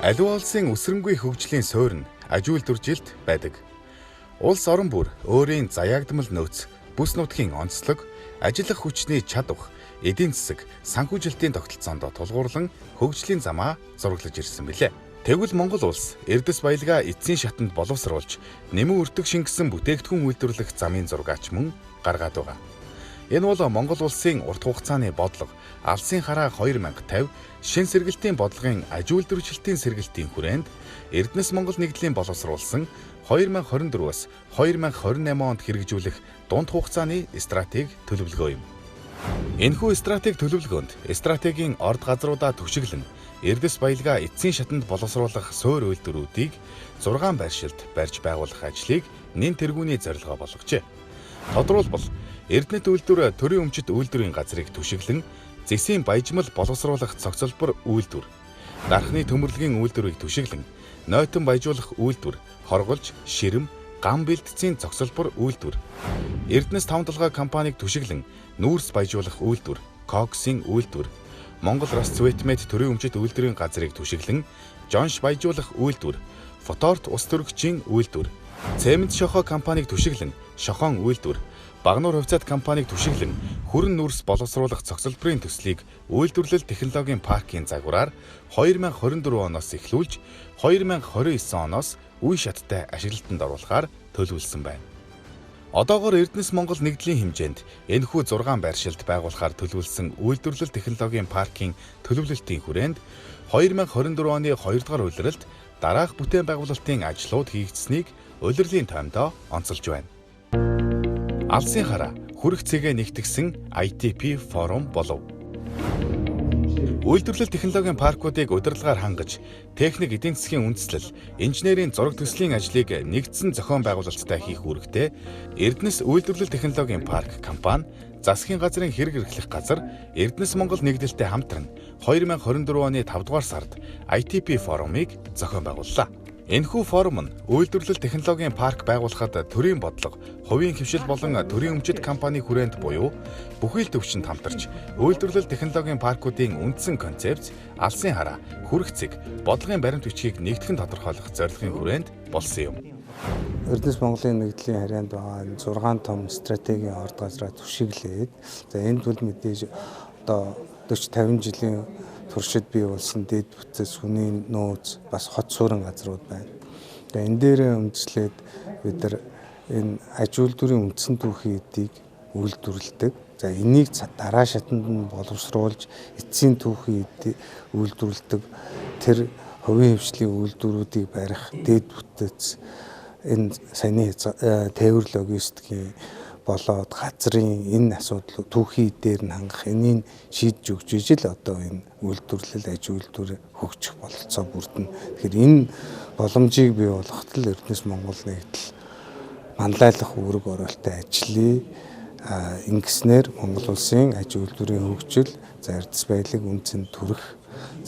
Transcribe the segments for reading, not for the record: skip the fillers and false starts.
Аливаа улсын өсрөнгүй хөгжлийн суурь нь аж үйлдвэржилт байдаг. Улс орон бүр өөрийн заяагдмал нөөц, бүс нутгийн онцлог, ажиллах хүчний чадвар, эдийн засаг, санхүүжилтийн тогтолцоонд тулгуурлан хөгжлийн замаа зураглаж ирсэн билээ. Тэгвэл Монгол улс эрдэс баялгаа эцсийн шатанд боловсруулж, нэмэн өртөг шингэсэн бүтээгдэхүүн үйлдвэрлэх замын зургаач мөн гаргаад байгаа. Энэ бол Монгол улсын урт хугацааны бодлого, алсын хараа 2050, шин сэргэлтийн бодлогын аж үйлдвэржилтийн сэргэлтийн хүрээнд Эрдэнэс Монгол нэгдлийн боловсруулсан 2024-өөс 2028 онд хэрэгжүүлэх дунд хугацааны стратеги төлөвлөгөө юм. Энэхүү стратеги төлөвлөгөөнд стратегийн орд газруудаа түшиглэн эрдэс баялгаа эцсийн шатанд боловсруулах суурь үйлдвэрүүдийг 6 байршилд барьж байгуулах ажлыг нэн тэргүүний зорилгоо болгожээ. Тодорхойлбол Эрдэнэт үйлдвэр төрийн өмчит үйлдвэрийн газрыг түшиглэн зэсийн баяжмал боловсруулах цогцлбор үйлдвэр, дархны төмөрлөгийн үйлдвэрийг түшиглэн нойтон баяжуулах үйлдвэр, хорголж, ширэм, гам бэлтцийн цогцлбор үйлдвэр, Эрдэнэс 5 толгой компанийг түшиглэн нүүрс баяжуулах үйлдвэр, коксын үйлдвэр, Монгол Рос Цветмет төрийн өмчит үйлдвэрийн газрыг түшиглэн жонш баяжуулах үйлдвэр, фоторт ус төрөгчийн үйлдвэр, цемент шохоо компанийг түшиглэн шохон үйлдвэр, Багнуур хувьцаат компанийг түшиглэн хүрэн нүрс боловсруулах цогцлборын төслийг үйлдвэрлэл технологийн паркийн загвараар 2024 оноос эхлүүлж 2029 оноос үе шаттай ашиглалтанд оруулахаар төлөвлөсөн байна. Одоогоор Эрдэнэс Монгол нэгдлийн хэмжээнд энэхүү 6 байршилд байгуулахаар төлөвлөсөн үйлдвэрлэл технологийн паркийн төлөвлөлтийн хүрээнд 2024 оны 2 дугаар улиралд дараах бүтээн байгуулалтын ажлууд хийгдсэнийг улирлын тоймдоо онцолж байна. Алсын хараа хүрэх цэгээ нэгтгэсэн ITP форум болов. Үйлдвэрлэл технологийн паркуудыг удирдлагаар хангаж, техник эдийн засгийн үндэслэл, инженерийн зураг төслийн ажлыг нэгдсэн зохион байгуулалттай хийх үүрэгтэй Эрдэнэс үйлдвэрлэл технологийн парк компани, засгийн газрын хэрэг эрхлэх газар Эрдэнэс Монгол нэгдэлтэй хамтран 2024 оны 5 дугаар сард ITP форумыг зохион байгууллаа. Энэхүү форум нь үйлдвэрлэл технологийн парк байгуулахад төрийн бодлого, хувийн хэвшил болон төрийн өмчит компани хүрээнд буюу бүхий л төвчөнд хамтарч үйлдвэрлэл технологийн паркуудын үндсэн концепц, алсын хараа, хүрэх цэг, бодлогын баримт бичгийг нэгтгэн тодорхойлох зорилгын хүрээнд болсон юм. Эрдэнэс Монголын нэгдлийн харьяанд байгаа 6 том стратегийн орд газраа түшиглээд энэ тул мэдээж одоо 40-50 жилийн туршид бий болсон дэд бүтцэс, хүний нөөц, бас хот суурин газрууд байна. Тэгээ энэ дээр үндэслээд бид нар энэ аж үйлдвэрийн үндсэн түүхий эдийг үйлдвэрлэдэг. За энийг дараа шатанд нь боловсруулж эцсийн түүхий эдийг үйлдвэрлэдэг. Тэр хувийн хвшлийн үйлдвэрүүдийг барих дэд бүтцэс, энэ саяны тээвэр логистикийн болоод газрын энэ асуудал түүхий дээр нь хангах энийг шийдэж өгч ижил одоо энэ үйлдвэрлэл аж үйлдвэр хөгжих бололцоо бүрдэнэ. Тэгэхээр энэ боломжийг бий болгоход л Эрдэнэс Монгол нэгдэл манлайлах үүрэг ороолтой ажиллая. Ингэснээр Монгол улсын аж үйлдвэрийн хөгжил, эрдэс баялаг үнцэнд төрөх,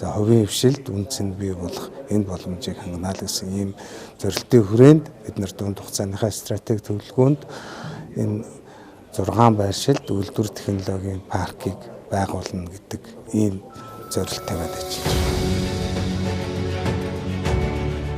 хувийн хвшилд үнцэнд бий болох энэ боломжийг хангана л гэсэн ийм зорилтын хүрээнд бид нар дунд хугацааныхаа стратеги төлөвлөгөөнд энэ 6 байршилд үйлдвэр технологийн паркийг байгуулна гэдэг ийм зорилттой байдаг ажиллаж байна.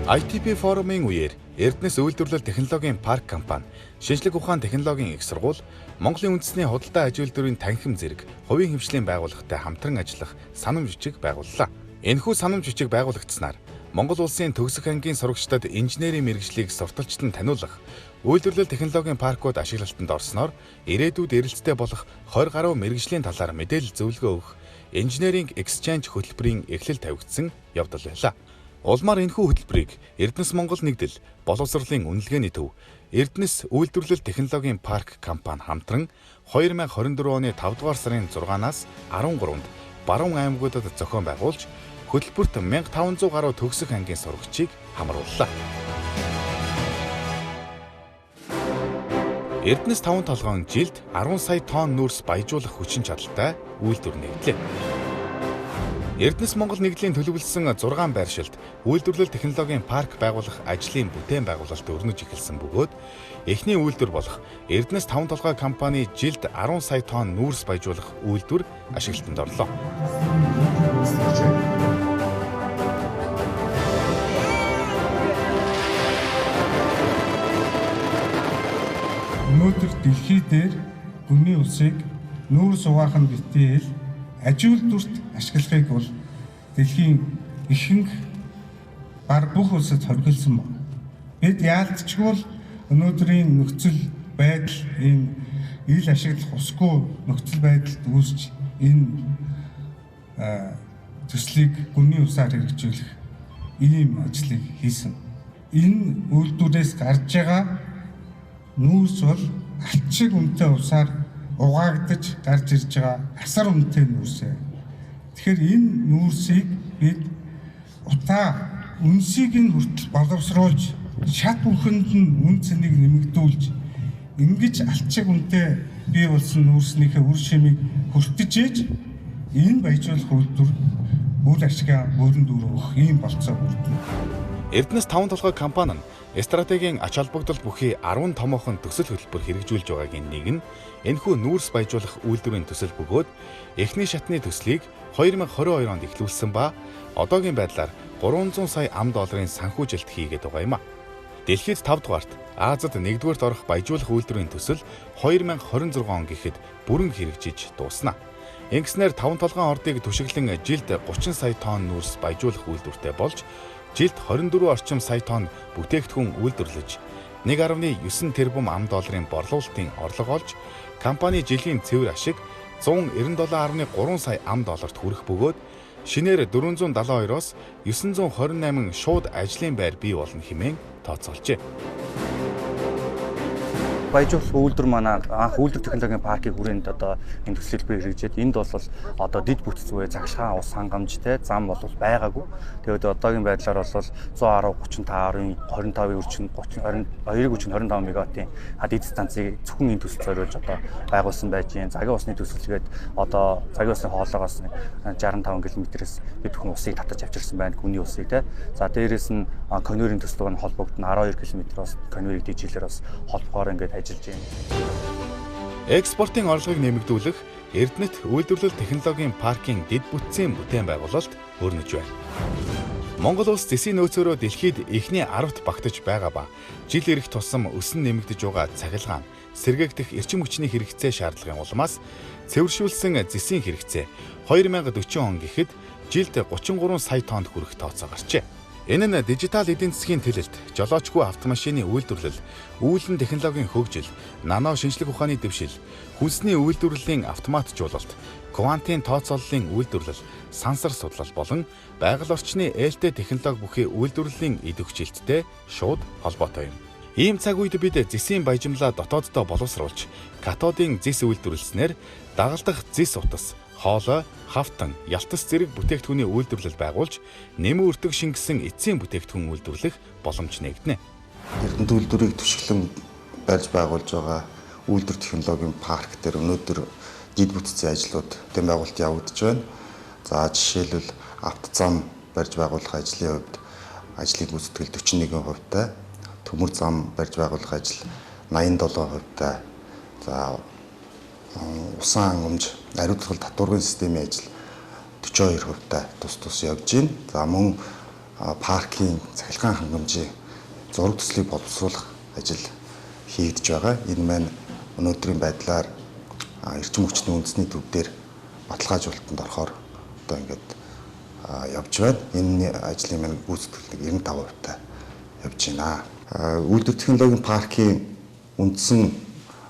ITP форумын үеэр Эрдэнэс үйлдвэрлэл технологийн парк компани, шинжлэх ухаан технологийн их сургууль, Монголын үндэсний худалдаа аж үйлдвэрийн танхим зэрэг хувийн хвшлийн байгууллагатай хамтран ажиллах санамж бичиг байгууллаа. Энэхүү санамж бичиг байгуулагдсанаар Монгол улсын төгсөх ангийн сурагчдад инженерийн мэргэжлийг сурталчилан таниулах, үйлдвэрлэл технологийн паркууд ашиглалтанд орсноор ирээдүйд эрэлттэй болох 20 гаруй мэргэжлийн талаар мэдээлэл зөвлөгөө өгөх инженеринг exchange хөтөлбөрийн эхлэл тавигдсан явдал байлаа. Улмаар энэхүү хөтөлбөрийг Эрдэнэс Монгол нэгдэл, боловсролын үнэлгээний төв, Эрдэнэс үйлдвэрлэл технологийн парк компани хамтран 2024 оны 5 дугаар сарын 6-наас 13-нд баруун аймагуудад зохион байгуулж, хөтөлбөрт 1500 гаруй төгсөх ангийн сурагчийг хамрууллаа. Эрдэнэс 5 толгойн жилд 10 сая тонн нүүрс баяжуулах хүчин чадалтай үйлдвэр нэгдлээ. Эрдэнэс Монгол нэгдлийн төлөвлөсөн 6 байршилд үйлдвэрлэл технологийн парк байгуулах ажлын бүтээн байгуулалт өрнөж эхэлсэн бөгөөд эхний үйлдвэр болох Эрдэнэс 5 толгой компани жилд 10 сая тонн нүүрс баяжуулах үйлдвэр ашиглалтанд орлоо. өнөөдөр дэлхий дээр гүний усыг нүүрс угаахан битээл аж үйлдвэрт ашиглахыг бол дэлхийн ихэнх баг бүх улсад хоригдсан байна. Бид яалтчгүй өнөөдрийн нөхцөл байдал энэ ил ашиглах усгүй нөхцөл байдалд үүсч энэ төслийг гүний усаар хэрэгжүүлэх ийм ажлыг хийсэн. Энэ үйлдвэрээс гарч байгаа нүүрс бол алчиг үнэтэй усаар угаагдаж гарч ирж байгаа асар үнэтэй нүүрсээ. Тэгэхээр энэ нүүрсийг бид утаа үнсийг нь хүртэл боловсруулж шат бүхэнд нь үн цэнийг нэмэгдүүлж ингэж алчиг үнэтэй бий болсон нүүрснийхээ үр шимийг хүртэж ээж энэ баяжуулах үйлдвэр үр ашигаа өөрөнд өргөх ийм болцоо бүрдэнэ. Эрдэнэс 5 толгой компани нь стратегийн ач холбогдол бүхий 10 томоохон төсөл хөтөлбөр хэрэгжүүлж байгаагийн нэг нь энэхүү нүүрс баяжуулах үйлдвэрийн төсөл бөгөөд эхний шатны төслийг 2022 онд эхлүүлсэн ба одоогийн байдлаар 300 сая $300 санхүүжилт хийгээд байгаа юм а. Дэлхийд 5 дугаарт Азад 1-р орох баяжуулах үйлдвэрийн төсөл 2026 он гэхэд бүрэн хэрэгжиж дуусна. Ингэснээр 5 толгойн ордыг түшиглэн жилд 30 сая тонн нүүрс баяжуулах үйлдвэртэй болж жилд 24 орчим сая тонн бүтээгдэхүүн үйлдвэрлэж 1.9 тэрбум $10 борлуулалтын орлого олж компани жилийн цэвэр ашиг 197.3 сая $10 хүрэх бөгөөд шинээр 472-оос 928 шууд ажлын байр бий болно хэмээн тооцоолжээ. Баяжуулах үйлдвэр манай анх үйлдвэр технологийн паркийг хүрээнд одоо энэ төслөлбөр хэрэгжээд энд бол одоо дид бүтцгүй загшаан ус хангамжтай зам бол байгаагүй. Тэгээд одоогийн байдлаар бол 110-35-ын 22-25 мегаваттын дид станцыг зөвхөн энэ төсөлд зориулж одоо байгуулсан байж байна. Цагийн усны төсөлгээд одоо цагийн усны хоолойгоос 65 км-с бид бүхэн усыг татаж авчирсан байна. Гүний усыг те. За дээрээс нь конвейерийн төслөг нь холбогдно 12 км-оос конвейерийг дижлэр бас холбохоор ингээд ажиллаж байна. Экспортын орлогыг нэмэгдүүлэх Эрдэнэт үйлдвэрлэл технологийн паркийн дэд бүтцийн бүтээн байгуулалт өрнөж байна. Монгол улс зэсийн нөөцөөрөө дэлхийд эхний 10-т багтаж байгаа ба жил ирэх тусам өсөн нэмэгдэж байгаа цахилгаан, сэргээгдэх эрчим хүчний хэрэгцээ шаардлагын улмаас цэвэршүүлсэн зэсийн хэрэгцээ 2040 он гэхэд жилд 33 сая тоннд хүрэх тооцоо гарчээ. Энэ нь дижитал эдийн засгийн төлөлт, жолоочгүй автомашины үйлдвэрлэл, үүлэн технологийн хөгжил, нано шинжлэх ухааны дэвшил, хүнсний үйлдвэрлэлийн автоматжуулалт, квантын тооцооллын үйлдвэрлэл, сансар судлал болон байгаль орчны ээлтэй технологи бүхий үйлдвэрлэлийн идэвхжилттэй шууд холбоотой юм. Ийм цаг үед бид зэсийн баяжмлаа дотооддоо боловсруулж, катодын зэс үйлдвэрлэснээр дагалдах зэс утас, хоолой, хавтан, ялтас зэрэг бүтээгдэхүүний үйлдвэрлэл байгуулж, нэмэн өртөг шингэсэн эцсийн бүтээгдэхүүн үйлдвэрлэх боломж нэгдэнэ. Эрдэнэт үйлдвэрийг түшиглэн барьж байгуулж байгаа үйлдвэр технологийн парк дээр өнөөдөр дид бүтцийн ажлууд бүтээн байгуулалт явагдаж байна. За жишээлбэл автозам барьж байгуулах ажлын хувьд ажлын гүйцэтгэл 41%-тай, төмөр зам барьж байгуулах ажил 87%-тай. За усан хангамж, ариутгал татваргын системийн ажил 42%-тай тус явж байна. За мөн паркийн цахилгаан хангамжийн зураг төслийг боловсруулах ажил хийгдэж байгаа. Энэ маань өнөөдрийн байдлаар эрчим хүчний үндэсний төв дээр баталгаажуулалтанд орохоор одоо ингээд явж байна. Энэ ажлын маань гүйцэтгэл 95%-тай явж байна. Үйлдвэр технологийн паркийн үндсэн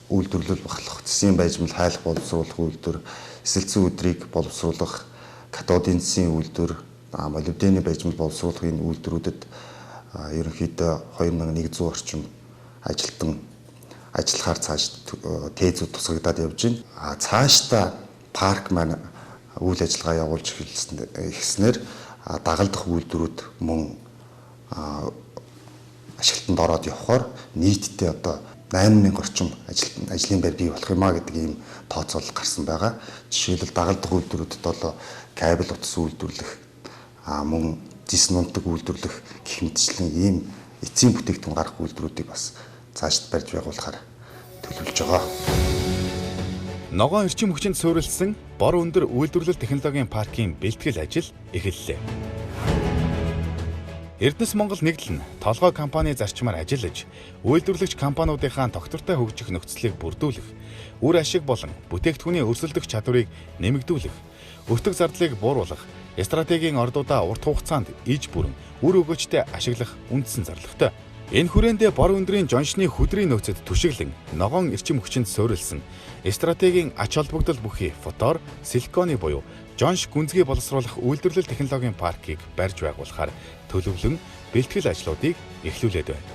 үйлдвэрлэл бахлах, зэсийн баяжмал хайлах боловсруулах үйлдвэр, эсэлцэн өдрийг боловсруулах, катодын зэсийн үйлдвэр, молибдены баяжмал боловсруулах энэ үйлдвэрүүдэд ерөнхийдөө 2100 орчим ажилтан ажиллахаар цааш тээзүүд тусгагдаад явж байна. Цаашдаа парк маань үйл ажиллагаа явуулж эхэлснээр дагалдах үйлдвэрүүд мөн ашиглалтанд ороод явхаар нийтдээ одоо 8000 орчим ажлын байр бий болох юмаа гэдэг ийм тооцоолол гарсан байгаа. Жишээлбэл дагалдах үйлдвэрүүдэд бол кабель утас үйлдвэрлэх, мөн зис нунтаг үйлдвэрлэх гэх мэтчлэн ийм эцсийн бүтээгдэхүүн гаргах үйлдвэрүүдийг бас цаашд барьж байгуулахаар төлөвлөж байгаа. Ногоон эрчим хүчинд суурилсан бор өндөр үйлдвэрлэл технологийн паркийн бэлтгэл ажил эхэллээ. Эрдэнэс Монгол нэгдэл нь толгой компани зарчмаар ажиллаж, үйлдвэрлэгч компаниудынхаа тогтвортой хөгжих нөхцөлийг бүрдүүлэх, үр ашиг болон бүтээгдэхүүний өрсөлдөх чадварыг нэмэгдүүлэх, өртөг зардлыг бууруулах, стратегийн ордуудаа урт хугацаанд иж бүрэн үр өгөөжтэй ашиглах үндсэн зорилготой. Энэ хүрээндээ бор өндрийн жоншны хөдрийн нөөцөд түшиглэн ногоон эрчим хүчинд суурилсан стратегийн ач холбогдол бүхий фотор, силиконы буюу жонш гүнзгий боловсруулах үйлдвэрлэл технологийн паркийг барьж байгуулахаар төлөвлөн бэлтгэл ажлуудыг эхлүүлээд байна.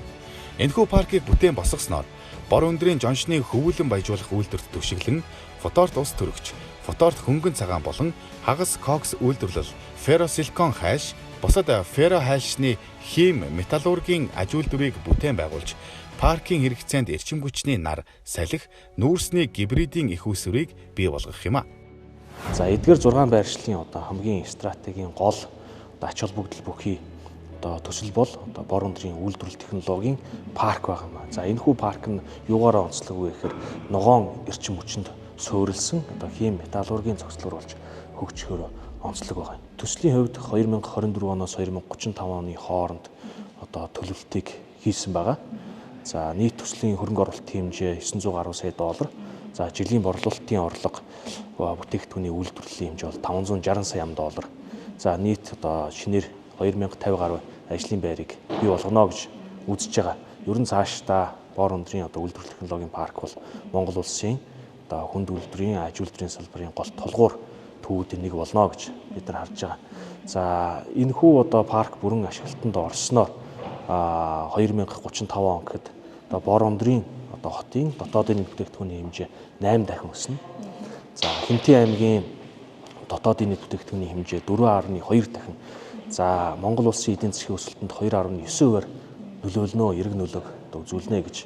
Энэхүү паркийг бүтээн босгосноор бор өндрийн жоншны хөвүүлэн баяжуулах үйлдвэрт түшиглэн фоторт ус төрөгч, фоторт хөнгөн цагаан болон хагас кокс үйлдвэрлэл, ферросиликон хайлш, бусад ферро хайлшны хим металлургийн аж үйлдвэрийг бүтээн байгуулж, паркийн хэрэгцээнд эрчим хүчний нар, салхи, нүүрсний гибридийн их үүсвэрийг бий болгох юм а. За эдгээр 6 байршлын хамгийн стратегийн гол ач холбогдол бүхий төсөл бол бор өндрийн үйлдвэрлэл технологийн парк байгаа юм. За энэхүү парк нь юугаараа онцлог вэ гэхээр ногоон эрчим хүчинд суурилсан хим металлургийн цогцлоор болж хөгжихөөр онцлог байгаа. Төслийн хувьд 2024 оноос 2035 оны хооронд төлөвлөлтийг хийсэн байгаа. За нийт төслийн хөрөнгө оруулалтын хэмжээ 910 сая доллар. За жилийн борлуулалтын орлого бүтээгдэхүүний үйлдвэрлэлийн хэмжээ бол 560 сая доллар. За нийт шинээр 2050 гаруй ажлын байрыг бий болгоно гэж үзэж байгаа. Ер нь цаашдаа бор өндрийн үйлдвэрлэл технологийн парк бол Монгол улсын хүнд үйлдвэрийн, аж үйлдвэрийн салбарын гол толгуур төвүүдийн нэг болно гэж бид нар харж байгаа. За энэхүү парк бүрэн ашиглалтанд орсноор 2035 он гэхэд бор өндрийн хотын дотоодын бүтээгдэхүүний хэмжээ 8 дахин өснө. За Хинтээ аймгийн дотоодын бүтээгдэхүүний хэмжээ 4.2 дахин. За Монгол улсын эдийн засгийн өсөлтөнд 2.9%-аар нөлөөлнө, эрг нөлөөг үзүүлнэ гэж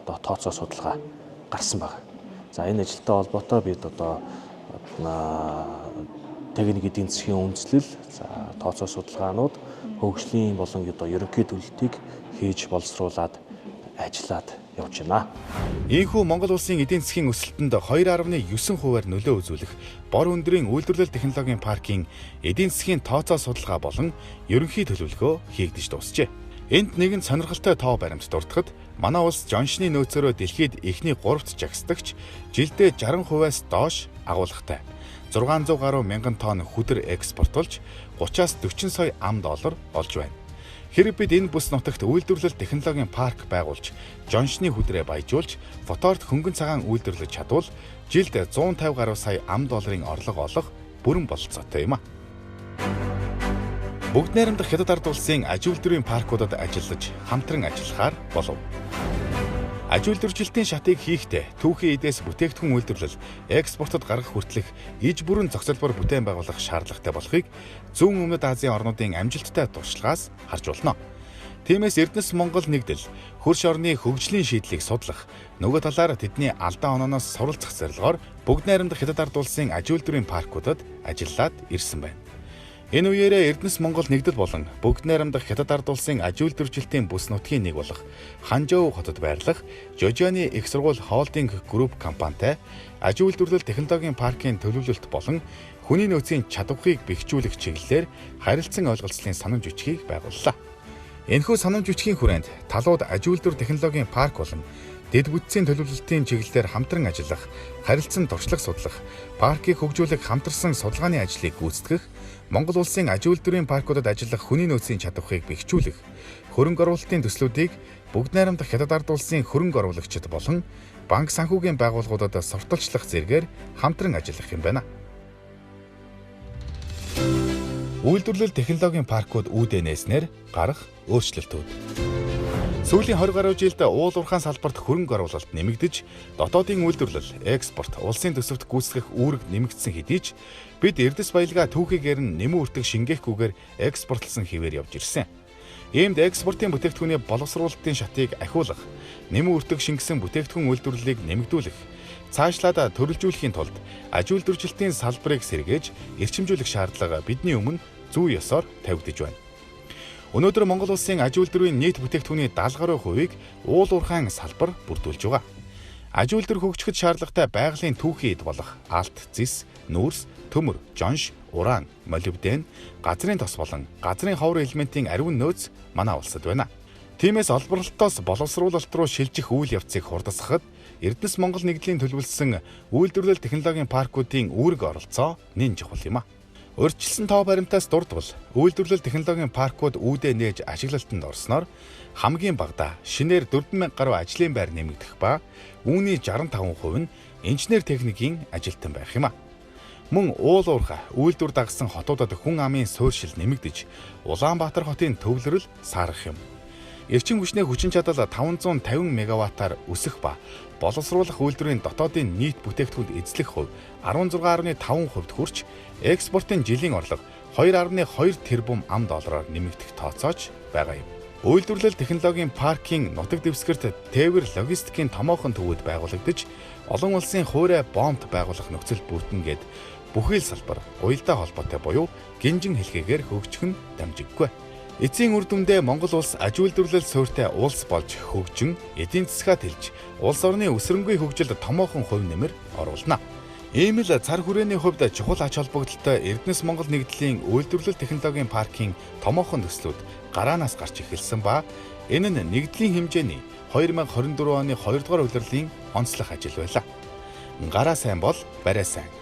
тооцоо судалгаа гарсан байна. За энэ ажилтай холбоотой бид техник эдийн засгийн үндэслэл, тооцоо судалгаанууд, хөгжлийн болон ерөнхий төлөлтийг хийж боловсруулад ажиллаад явж байна. Ийхүү Монгол улсын эдийн засгийн өсөлтөнд 2.9%-аар нөлөө үзүүлэх бор өндрийн үйлдвэрлэл технологийн паркийн эдийн засгийн тооцоо судалгаа болон ерөнхий төлөвлөгөө хийгдэж дуусжээ. Энд нэгэн сонирхолтой тоо баримт дурдахад манай улс жоншны нөөцөөрөө дэлхийд эхний 3-т жагсдагч жилдээ 60%-аас доош агуулгатай 600 гаруй мянган тонн хүдэр экспортлж 30-аас 40 сая $. Олж байна. Хэрэг бид энэ бүс нутагт үйлдвэрлэл технологийн парк байгуулж, жоншны хүдрээ баяжуулж, фоторт хөнгөн цагаан үйлдвэрлэж чадвал жилд 150 гаруй сая $-ын орлого олох бүрэн бололцоотой юм а. Бүгд найрамдах Хятад ард улсын аж үйлдвэрийн паркуудад ажиллаж, хамтран ажиллахаар болов. Аж үйлдвэржилтийн шатыг хийхдээ түүхийн эдээс бүтээгдэхүүн үйлдвэрлэл, экспортод гаргах хүртэлх иж бүрэн зохицолбор бүтээн байгуулах шаардлагатай болохыг зүүн өмнөд Азийн орнуудын амжилттай туршлагаас харж болно. Тиймээс Эрдэнэс Монгол нэгдэл хөрш орны хөгжлийн шийдлийг судлах, нөгөө талаар тэдний алдаа онооноос суралцах зорилгоор бүгд найрамдах Хятад ард улсын аж үйлдвэрийн паркуудад ажиллаад ирсэн байна. Энэ үеэрээ Эрдэнэс Монгол нэгдэл болон бүгд найрамдах Хятад ард улсын аж үйлдвэржилтийн бүс нутгийн нэг болох Ханжоу хотод байрлах Жожоны их сургууль холдинг групп компанитай аж үйлдвэрлэл технологийн паркийн төлөвлөлт болон хүний нөөцийн чадварыг бэхжүүлэх чиглэлээр харилцан ойлголцлын санамж бичгийг байгууллаа. Энэхүү санамж бичгийн хүрээнд талууд аж үйлдвэр технологийн парк болон дэд бүтцийн төлөвлөлтийн чиглэлээр хамтран ажиллах, харилцан туршлага судлах, паркийг хөгжүүлэх хамтарсан судалгааны ажлыг гүйцэтгэх, Монгол улсын аж үйлдвэрийн паркуудад ажиллах хүний нөөцийн чадварыг бэхжүүлэх, хөрөнгө оруулалтын төслүүдийг бүгд найрамдах Хятад ард улсын хөрөнгө оруулагчид болон банк санхүүгийн байгууллагуудад сурталчлах зэргээр хамтран ажиллах юм байна. Үйлдвэрлэл технологийн паркууд үүдэнэснээр гарах өөрчлөлтүүд. Сүүлийн 20 гаруй жилд уул уурхайн салбарт хөрөнгө оруулалт нэмэгдэж, дотоодын үйлдвэрлэл, экспорт, улсын төсөвт гүйцэтгэх үүрэг нэмэгдсэн хэдий ч бид эрдэс баялгаа түүхийгээр нь нэмэн үртэг шингээхгүйгээр экспортлсон хэвээр явж ирсэн. Иймд экспортын бүтээгдэхүүний боловсруулалтын шатыг ахиулах, нэмэн үртэг шингэсэн бүтээгдэхүүн үйлдвэрлэлийг нэмэгдүүлэх, цаашлаад төрөлжүүлэхийн тулд аж үйлдвэржилтийн салбарыг сэргээж эрчимжүүлэх шаардлага бидний өмнө зүй ёсоор тавигдж байна. Өнөөдөр Монгол улсын аж үйлдвэрийн нийт бүтээгдэхүүний 70 гаруй хувийг уул уурхайн салбар бүрдүүлж байгаа. Аж үйлдвэр хөгжихөд шаардлагатай байгалийн түүхий эд болох алт, зис, нүүрс, төмөр, жонш, уран, молибден, газрын тос болон газрын ховор элементийн ариун нөөц манай улсад байна. Тиймээс олборлолтоос боловсруулалт руу шилжих үйл явцыг хурдасгахад Эрдэнэс Монгол нэгдлийн төлөвлөсөн үйлдвэрлэл технологийн паркуудын үүрэг оролцоо нэн чухал юм а. Өөрчилсөн тоо баримтаас дурдвал үйлдвэрлэл технологийн паркууд үүдээ нээж ашиглалтанд орсноор хамгийн багадаа шинээр 4,000 гаруй ажлын байр нэмэгдэх ба үүний 65% нь инженер техникийн ажилтан байх юм а. Мөн уул уурхай үйлдвэр дагсан хотуудад хүн амын суурьшил нэмэгдэж Улаанбаатар хотын төвлөрөл саарах юм. Эрчим хүчний хүчин чадал 550 мегаваттаар өсөх ба боловсруулах үйлдвэрийн дотоодын нийт бүтээгдэхүүнд эзлэх хувь 16.5%-д хүрч экспортын жилийн орлого 2.2 тэрбум ам доллараар нэмэгдэх тооцоож байгаа юм. Үйлдвэрлэл технологийн паркийн нутаг дэвсгэрт тээвэр логистикийн томоохон төвүүд байгуулагдаж олон улсын хуурай бомб байгуулах нөхцөл бүрдэнгээд бүхий л салбар уялдаа холбоотой буюу гинжин хэлхээгээр хөгжих нь дамжиггүй. Эцсийн үр дүндээ Монгол улс аж үйлдвэрлэл суурьтай улс болж хөгжин эдийн засгаа тэлж улс орны өсрөнгүй хөгжилд томоохон хувь нэмэр оруулна. Ийм л цар хүрээний хувьд чухал ач холбогдолтой Эрдэнэс Монгол нэгдлийн үйлдвэрлэл технологийн паркийн томоохон төслүүд гараанаас гарч эхэлсэн ба энэ нь нэгдлийн хэмжээний 2024 оны 2 дугаар улирлын онцлог ажил байлаа. Гараа сайн бол барай сайн.